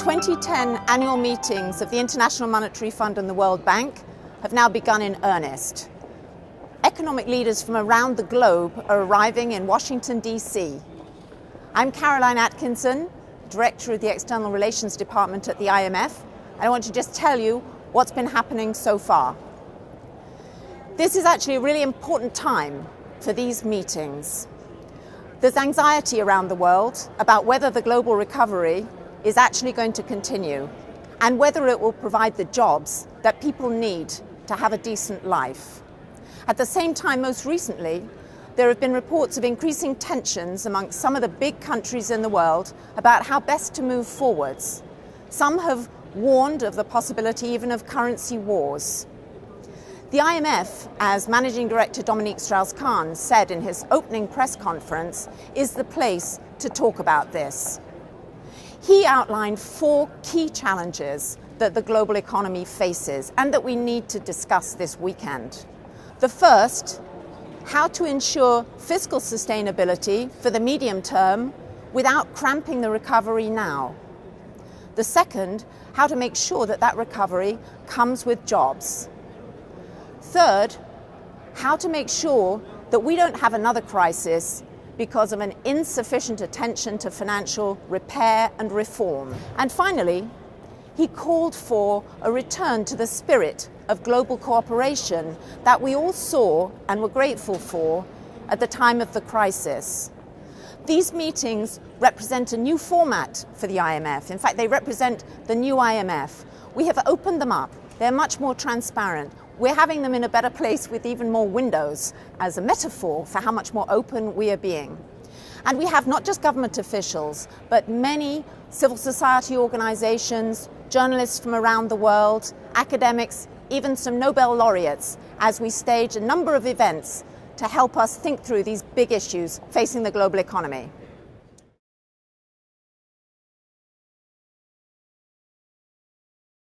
2010 annual meetings of the International Monetary Fund and the World Bank have now begun in earnest. Economic leaders from around the globe are arriving in Washington, D.C. I'm Caroline Atkinson, Director of the External Relations Department at the IMF, and I want to just tell you what's been happening so far. This is actually a really important time for these meetings. There's anxiety around the world about whether the global recovery is actually going to continue and whether it will provide the jobs that people need to have a decent life. At the same time, most recently, there have been reports of increasing tensions amongst some of the big countries in the world about how best to move forwards. Some have warned of the possibility even of currency wars. The IMF, as Managing Director Dominique Strauss-Kahn said in his opening press conference, is the place to talk about this. He outlined 4 key challenges that the global economy faces and that we need to discuss this weekend. The first, how to ensure fiscal sustainability for the medium term without cramping the recovery now. The second, how to make sure that that recovery comes with jobs. Third, how to make sure that we don't have another crisis because of an insufficient attention to financial repair and reform. And finally, he called for a return to the spirit of global cooperation that we all saw and were grateful for at the time of the crisis. These meetings represent a new format for the IMF. In fact, they represent the new IMF. We have opened them up. They're much more transparent. We're having them in a better place with even more windows as a metaphor for how much more open we are being. And we have not just government officials, but many civil society organizations, journalists from around the world, academics, even some Nobel laureates, as we stage a number of events to help us think through these big issues facing the global economy.